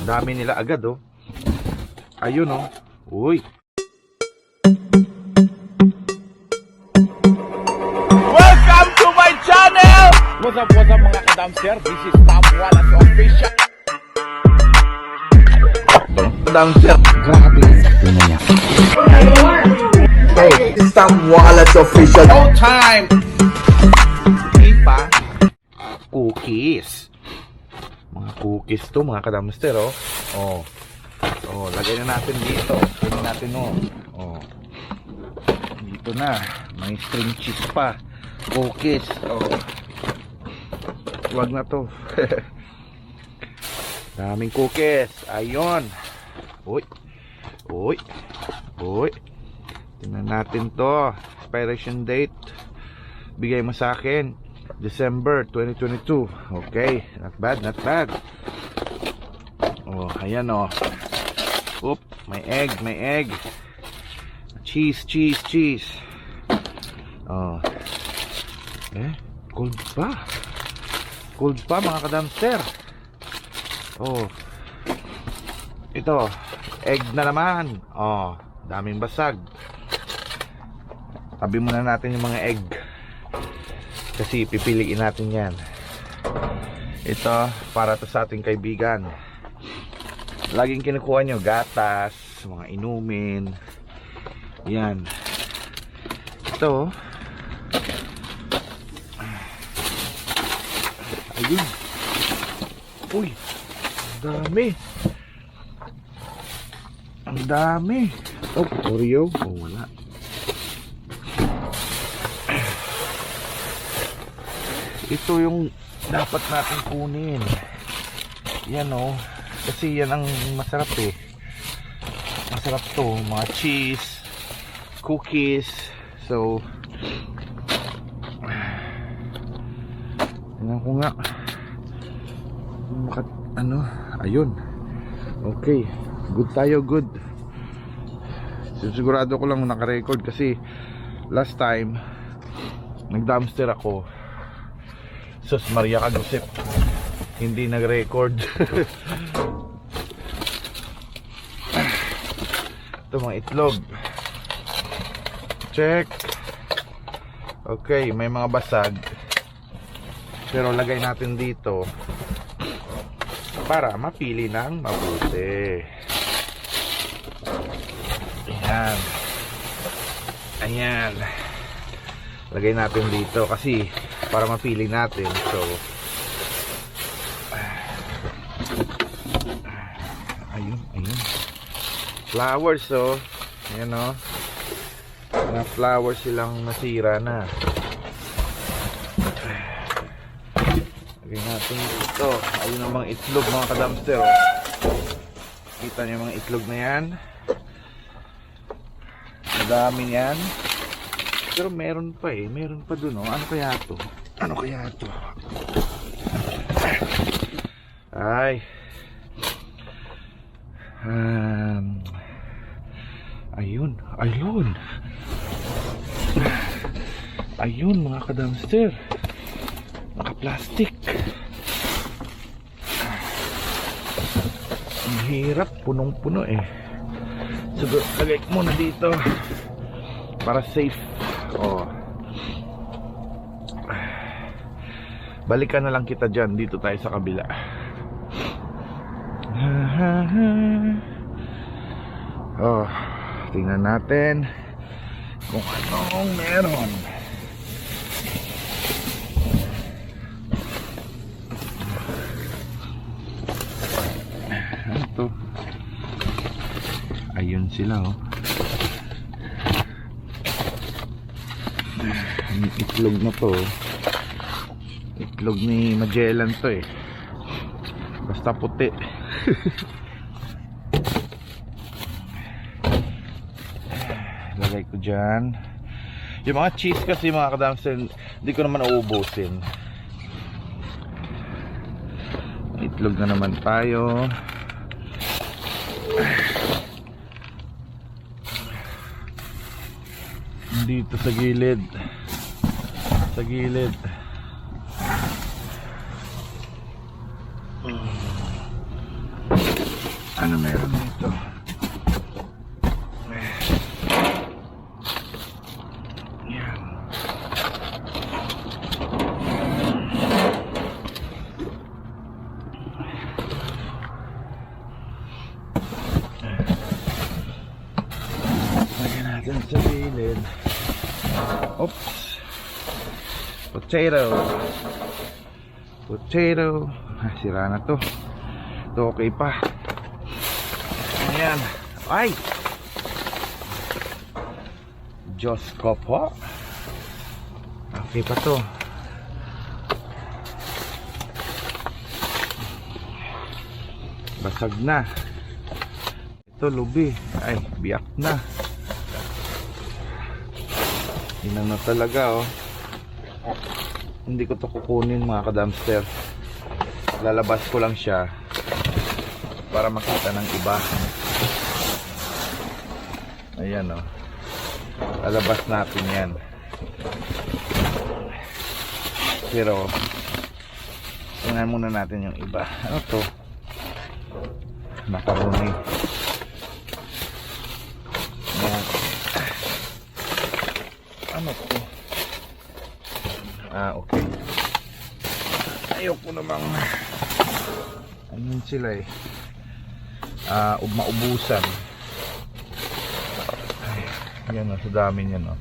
Dami nila agad oh. Ayun oh. Uy. Welcome to my channel! What's up mga kadamser? This is Top Wallace Official. Damser. Grabe. Tingnan niya. Hey, this is Top Wallace Official. No time! Ipa. Cookies. Mga cookies to mga kadamster oh. Oh. Oh, lagay na natin dito. Kunin natin oh. Oh. Dito na. May string cheese pa. Cookies. Oh. Wag na to. Daming cookies. Ayun. Uy. Uy. Uy. Tingnan natin to. Expiration date. Bigay mo sa akin. December 2022. Okay. Not bad, not bad. Oh, ayan oh. Oop, may egg, may egg. Cheese, cheese, cheese. Oh. Cold pa. Cold pa mga kadamster. Oh. Ito, egg na naman. Oh, daming basag. Tabi muna natin yung mga egg. Kasi pipiliin natin yan. Ito, para to sa ating kaibigan. Laging kinukuha nyo gatas, mga inumin. Yan. Ito. Ayun. Uy, ang dami. Ang dami. Oh, Oreo. Oh, wala. Ito yung dapat natin kunin. Yan oh. Kasi yan ang masarap eh. Masarap to. Mga cheese, cookies. So, tingnan ko nga. Ano? Ayun. Okay. Good tayo, good. Sigurado ko lang naka-record kasi last time nag-dumpster ako. Sus Maria Kagusip. Hindi nag-record. Ito mga itlog. Check. Okay, may mga basag. Pero lagay natin dito para mapili ng mabuti. Ayan. Ayan. Lagay natin dito kasi para mapili natin. So ayun, ayun. Flowers oh. Ayan oh. Mga flowers silang nasira na. Lagay natin ito. Ayun ang mga itlog mga kadamster oh. Kita niyo mga itlog na yan. Madami yan. Pero meron pa eh. Meron pa dun oh. Ano kaya to? Ano kaya to? Ay. Ayun. Ayun. Ayun mga kadamster. Naka-plastic. Ang hirap. Punong-puno eh. Siguro lagay ko muna dito para safe. Oh. Balikan na lang kita dyan. Dito tayo sa kabila. Oh, tingnan natin kung anong meron. Ito. Ayun sila oh. Ang itlog na to. Itlog ni Magellan to eh. Basta puti. Lagay ko dyan. Yung mga cheese kasi mga kadamster, hindi ko naman uubusin. Itlog na naman tayo. Dito sa gilid. Sa gilid. Ano meron dito? Yan. Lagyan natin sa gilid. Oops. Potato. Potato. Ah, sira na to. Ito okay pa. Ayan. Ay! Diyos ko po. Okay pa to. Basag na. Ito lubi. Ay, biyak na. Yun na talaga oh. Hindi ko to kukunin mga ka-dumpster. Lalabas ko lang siya para makita ng iba. Ayan oh. Lalabas natin yan. Pero tingnan muna natin yung iba. Ano to? Macaroni. Ayan. Ano to? Ah, okay. Ayoko namang ano sila eh. Maubusan. Ay, yan o, sa dami niyan o.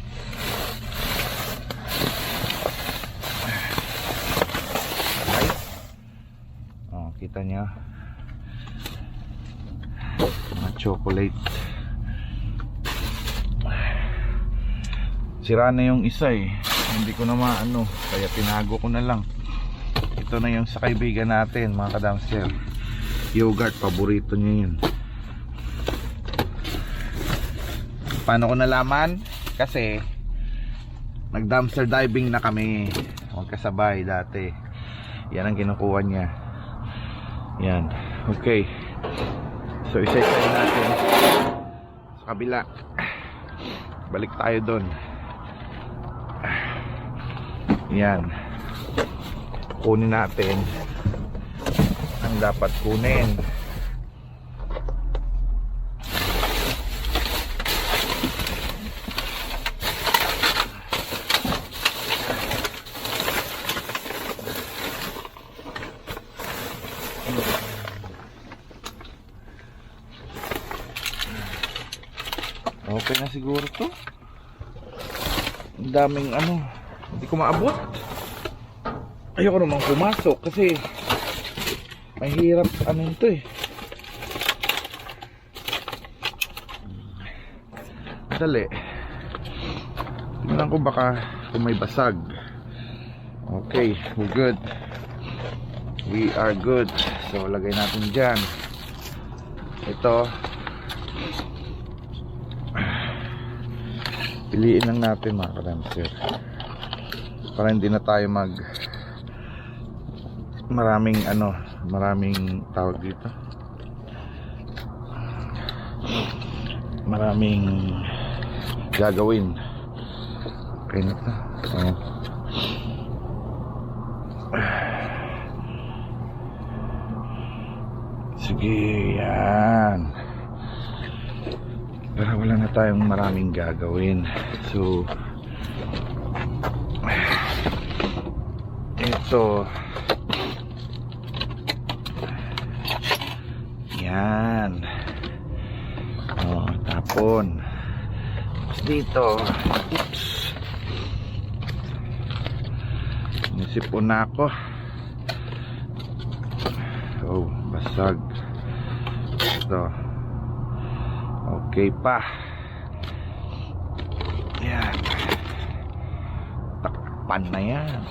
Ay. Oh, kita niya. Mga chocolate. Sira na yung isa eh. Hindi ko na maano, kaya tinago ko na lang. Ito na yung sa kaibigan natin mga ka-dumpster. Yogurt, paborito niya yun. Paano ko nalaman? Kasi nag-dumpster diving na kami. Magkasabay dati. Yan ang kinukuha niya. Yan. Okay. So isa-isa natin sa kabila. Balik tayo doon. Yan. Kunin natin ang dapat kunin. Okay na siguro to. Ang daming ano, hindi ko maabot. Ayoko naman pumasok kasi mahirap ano ito eh. Dali. Tingnan ko baka kung may basag. Okay, we're good. We are good. So lagay natin dyan. Ito. Piliin lang natin mga ka-dumpster para hindi na tayo maraming tawag dito, maraming gagawin. Okay na ito. Ayan. Sige, yan. Para wala na tayong maraming gagawin. So ito, yan. Oh, tapon. Dito, oops, nisipon na ako. Oh, basag. Ito. Okay pa. Yan. Takpan na yan.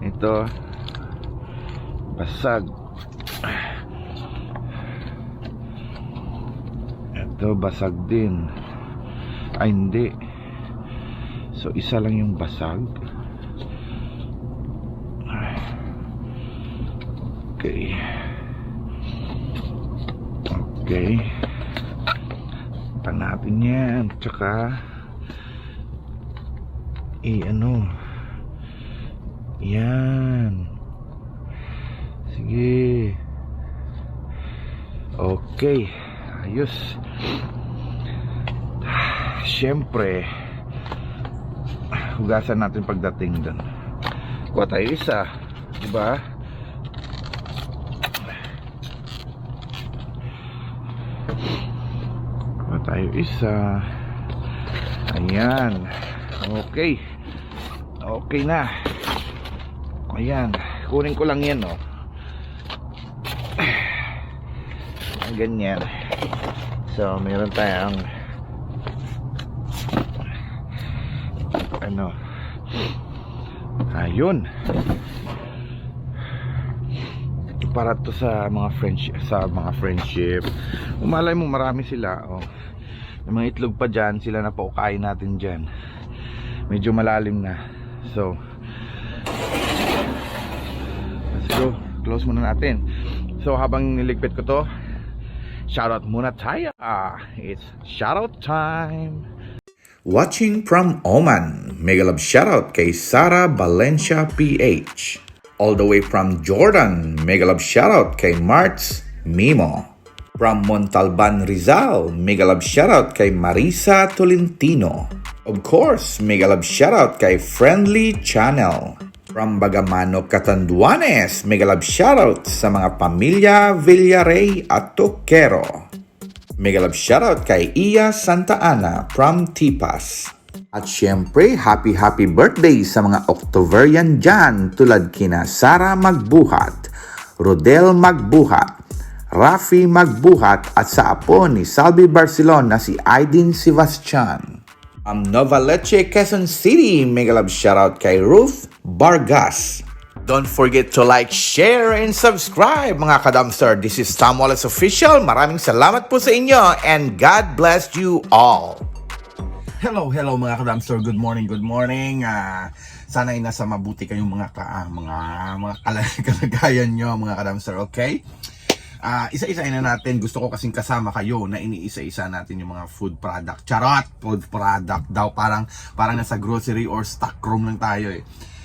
Ito. Basag. Ito basag din. Ay hindi. So isa lang yung basag. Okay. Okay. Takpan natin yan. Tsaka ano, yan. Sige. Okay, ayos. Siyempre, hugasan natin pagdating doon. Kuha tayo isa, diba? Kuha tayo isa. Ayan. Okay. Okay na. Ayan. Kunin ko lang yan, oh. Ganyan. So, meron tayong ano, ayun, para to sa mga friendship. Umalay mo marami sila, oh. Yung mga itlog pa dyan, sila na paukain natin dyan. Medyo malalim na. So, let's go. Close muna natin. So, habang niligpit ko to, shoutout muna tayo. It's shoutout time. Watching from Oman, mega love shoutout kay Sara Valencia PH. All the way from Jordan, mega love shoutout kay Martz Mimo. From Montalban, Rizal, mega love shoutout kay Marisa Tolentino. Of course, mega love shoutout kay Friendly Channel. From Bagamano, Catanduanes, mega love shoutout sa mga pamilya Villarey at Toquero. Mega love shoutout kay Iya Santa Ana from Tipas. At syempre, happy birthday sa mga Octoverian dyan tulad kina Sara Magbuhat, Rodel Magbuhat, Rafi Magbuhat at sa apo ni Salvi Barcelona si Aidin Sebastian. Nova Leche, Quezon City, mega love shoutout kay Ruth Vargas. Don't forget to like, share, and subscribe mga ka-dumpster. This is Tom Wallace Official. Maraming salamat po sa inyo and God bless you all. Hello mga ka-dumpster. Good morning. Sana ay nasa mabuti kayong mga kalagayan nyo mga ka-dumpster, okay? Isa-isain na natin. Gusto ko kasing kasama kayo na iniisa-isa natin yung mga food product. Charot! Food product daw. Parang nasa grocery or stock room lang tayo eh.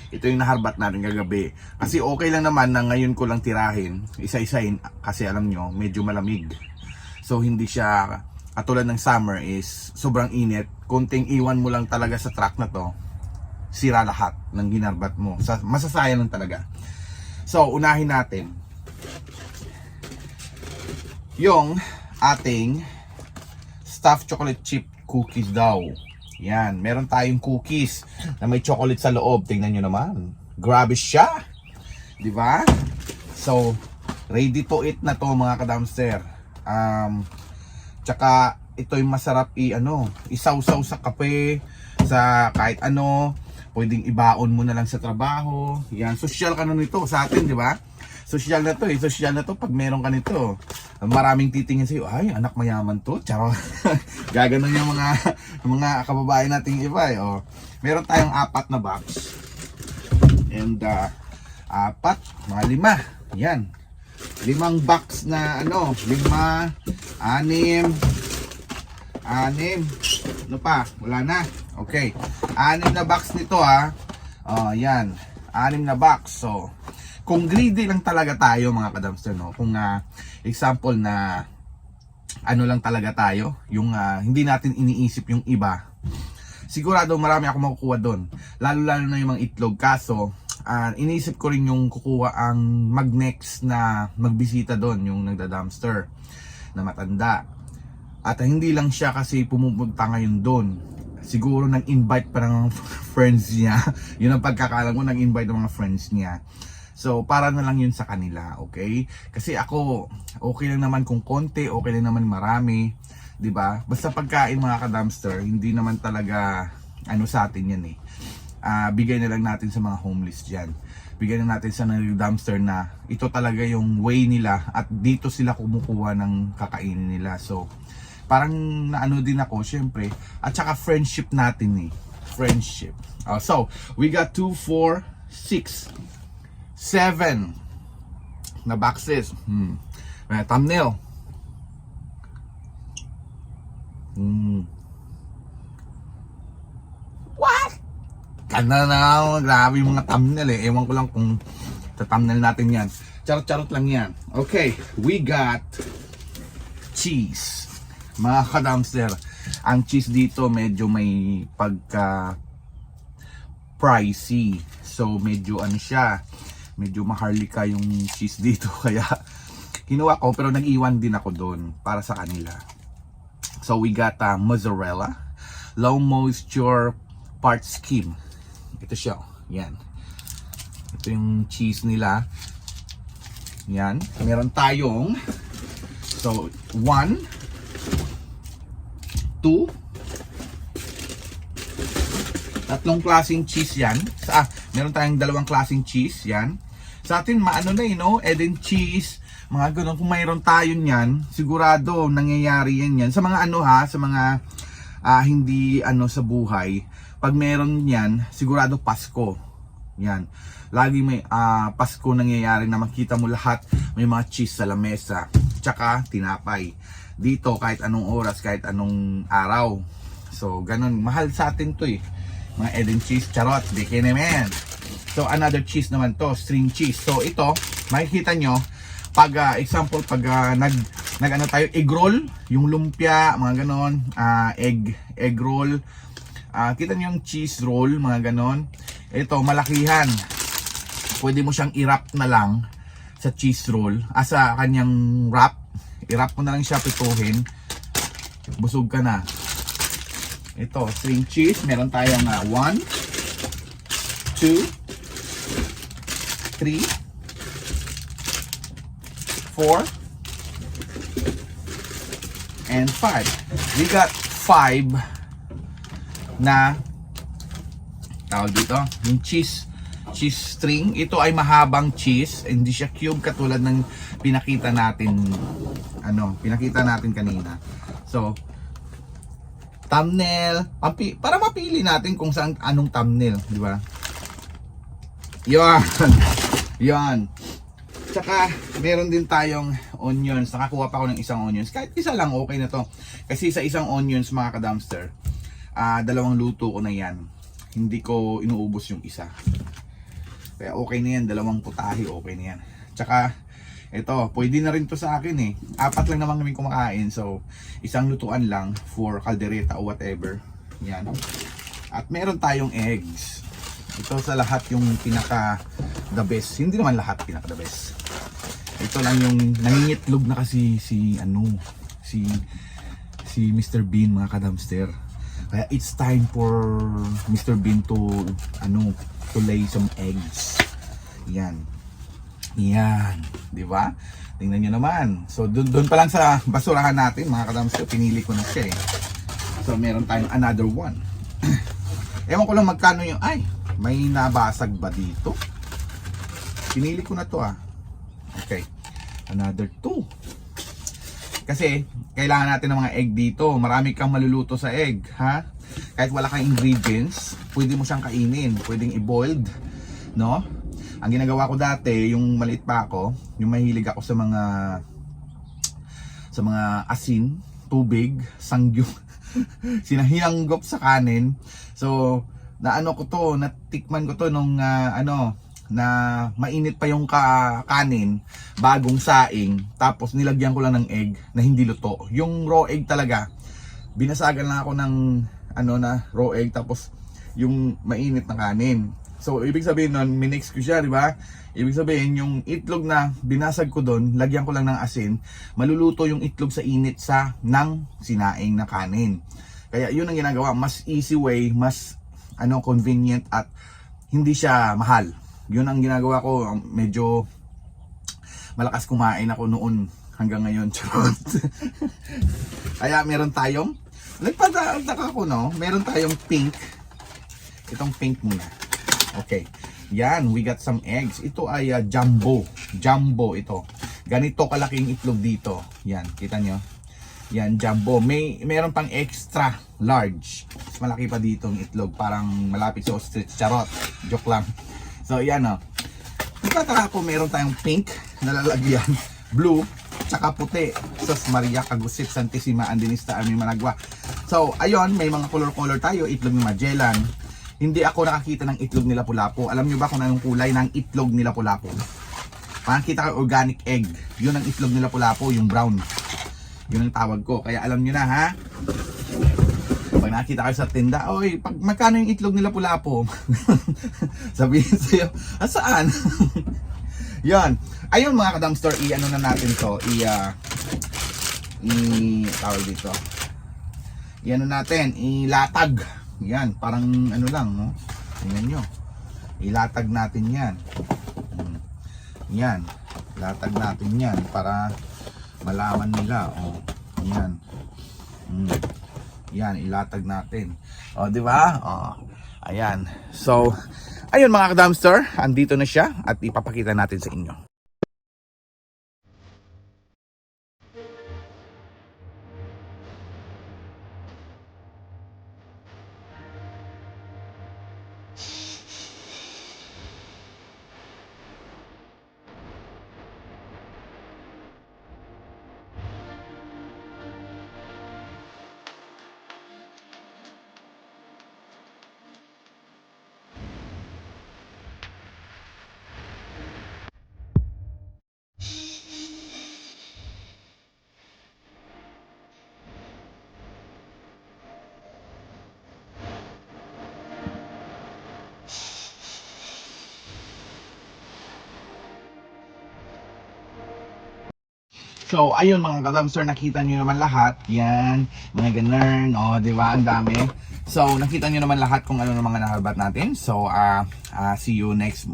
Ito yung naharbat natin kagabi. Kasi okay lang naman na ngayon ko lang tirahin, isa-isain, kasi alam nyo, medyo malamig. So hindi siya, katulad ng summer is sobrang init. Konting iwan mo lang talaga sa truck na to, sira lahat ng ginarbat mo. Masasayang lang talaga. So unahin natin yung ating stuffed chocolate chip cookies daw. Yan, meron tayong cookies na may chocolate sa loob. Tingnan nyo naman. Grabe siya. Di ba? So, ready to eat na to mga ka-dumpster. Tsaka, ito yung masarap isaw-saw sa kape, sa kahit ano. Pwedeng ibaon mo na lang sa trabaho. Yan, social ka na nito sa atin, di ba? Social na to eh. Social na to pag meron ka nito. Maraming titingin sa'yo, ay, anak mayaman to. Charo. Gaganon yung mga kababayan nating iba eh. Oh. Meron tayong 4 na box. And 4, mga 5. Yan. 5 box na 5, 6, 6. Ano pa? Wala na. Okay. 6 na box nito ha. Oh, yan. 6 na box. So, kung greedy lang talaga tayo mga ka-dumpster, no? Kung example na lang talaga tayo, yung hindi natin iniisip yung iba, sigurado marami ako makukuha doon. Lalo na yung mga itlog. Kaso, iniisip ko rin yung kukuha ang mag-next na magbisita doon, yung nagda-dumpster na matanda. At hindi lang siya kasi pumupunta ngayon doon. Siguro nag-invite pa ng friends niya. Yun ang pagkakalam ko, nag-invite ng mga friends niya. So, para na lang yun sa kanila, okay? Kasi ako, okay lang naman kung konti, okay lang naman marami, 'di ba? Basta pagkain mga ka-dumpster, hindi naman talaga sa atin yan eh. Bigay na lang natin sa mga homeless diyan. Bigay na natin sa dumpster na ito talaga yung way nila at dito sila kumukuha ng kakainin nila. So, parang din ako, syempre. At saka friendship natin eh. Friendship. So, we got 2, 4, 6, 7 na boxes. Thumbnail. What? Ganda na, grabe yung mga thumbnail eh. Ewan ko lang kung sa thumbnail natin yan. Charot-charot lang yan. Okay, we got cheese. Mga ka-dumpster, ang cheese dito medyo may pagka pricey. So medyo ano siya, medyo maharlika yung cheese dito. Kaya kinuha ko, pero nag-iwan din ako doon para sa kanila. So we got mozzarella, low moisture part skim. Ito siya, yan. Ito yung cheese nila. Yan, meron tayong, so 1, 2, tatlong klaseng cheese yan. Meron tayong dalawang klaseng cheese yan. Sa atin maano na no, Eden cheese, mga ganun. Kung mayroon tayo niyan, sigurado nangyayari yan. Sa mga ano ha, sa mga hindi ano sa buhay, pag meron yan, sigurado Pasko. Yan. Lagi may Pasko nangyayari na makita mo lahat may mga cheese sa lamesa. Tsaka tinapay. Dito kahit anong oras, kahit anong araw. So ganun, mahal sa atin to eh. Mga Eden cheese, charot, bake naman. So another cheese naman to, string cheese. So ito, makikita nyo, pag example, pag nag ano tayo, egg roll, yung lumpia, mga ganon, egg roll. Kita nyo yung cheese roll, mga ganon. Ito, malakihan. Pwede mo siyang i-wrap na lang sa cheese roll. Sa kanyang wrap. I-wrap mo na lang siya, pituhin. Busog ka na. Ito, string cheese. Meron tayong 1, 2, 3, 4, and 5. We got 5 na tawag dito, yung cheese string. Ito ay mahabang cheese, hindi siya cube katulad ng pinakita natin kanina. So thumbnail, para mapili natin kung saan anong thumbnail, di ba? Yan. Tsaka meron din tayong onions. Nakakuha pa ako ng isang onions. Kahit isa lang okay na to. Kasi sa isang onions, mga ka-dumpster, dalawang luto ko na yan. Hindi ko inuubos yung isa. Kaya okay na yan, dalawang putahe, okay na yan. Tsaka ito, pwede na rin to sa akin eh. 4 lang naman kami kumakain. So isang lutuan lang for caldereta o whatever. Yan. At meron tayong eggs. Ito sa lahat yung pinaka the best. Hindi naman lahat pinaka the best. Ito lang yung nangingitlog na kasi si Mr. Bean, mga ka-dumpster. Kaya it's time for Mr. Bean to lay some eggs. Yan, di ba? Tingnan niyo naman. So doon pa lang sa basurahan natin, mga ka-dumpster, pinili ko na siya eh. So meron tayong another one. Ewan ko lang magkano yung may nabasag ba dito? Pinili ko na to Okay. Another 2. Kasi kailangan natin ng mga egg dito. Marami kang maluluto sa egg, ha? Kahit wala kang ingredients, pwede mo siyang kainin, pwedeng i-boiled, no? Ang ginagawa ko dati, yung maliit pa ako, yung mahilig ako sa mga asin, tubig, sangyup, sinahiyanggop sa kanin. So natikman ko to nung na mainit pa yung kanin, bagong saing, tapos nilagyan ko lang ng egg na hindi luto. Yung raw egg talaga, binasagan lang ako ng na raw egg, tapos yung mainit na kanin. So ibig sabihin nun, minix ko siya, di ba? Ibig sabihin yung itlog na binasag ko doon, lagyan ko lang ng asin, maluluto yung itlog sa init ng sinaing na kanin. Kaya yun ang ginagawa, mas easy way, mas convenient, at hindi siya mahal. Yun ang ginagawa ko. Medyo malakas kumain ako noon hanggang ngayon. Kaya meron tayong, nagpadagdag ako, no? Meron tayong pink. Itong pink muna. Okay. Yan, we got some eggs. Ito ay jumbo. Jumbo ito. Ganito kalaking itlog dito. Yan, kita nyo? Yan, jumbo. Meron pang extra large. Malaki pa dito ang itlog. Parang malapit sa ostrich. Charot. Joke lang. So, yan o. Nagtataka ko, meron tayong pink na lalagyan. Blue. tsaka puti. Sus Maria Kagusit, Santissima Andinista Army Managua. So, ayun, may mga color-color tayo. Itlog ng Magellan. Hindi ako nakakita ng itlog nila Lapu-Lapu. Alam nyo ba kung anong kulay ng itlog nila Lapu-Lapu? Makikita ko organic egg. Yun ang itlog nila Lapu-Lapu, yung brown. Yun ang tawag ko. Kaya alam nyo na ha. Pag nakita kayo sa tinda, oy, pag magkano yung itlog nila Lapu-Lapu? Sabihin sa'yo, saan? Yan. Ayun mga ka-dumpster, i-ano na natin to. Tawag dito. I-ano natin, ilatag. Yan, parang ano lang, no? Tingnan nyo. Ilatag natin yan. Yan. Latag natin yan para malaman nila. Oh, yan. Yan, ilatag natin. O, di ba? O, ayan. So, ayun mga ka-dumpster, andito na siya at ipapakita natin sa inyo. So, ayun mga ka-dumpster, nakita nyo naman lahat. Yan, mga ganun. O, di ba? Ang dami. So, nakita nyo naman lahat kung ano ng mga nahabat natin. So, see you next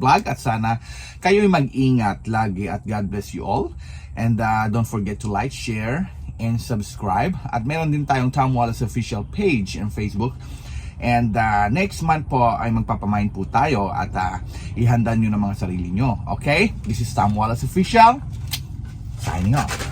vlog. At sana kayo'y mag-ingat lagi at God bless you all. And don't forget to like, share, and subscribe. At meron din tayong Tom Wallace official page in Facebook. And next month po ay magpapamain po tayo at ihanda nyo ng mga sarili nyo. Okay? This is Tom Wallace Official. Signing off.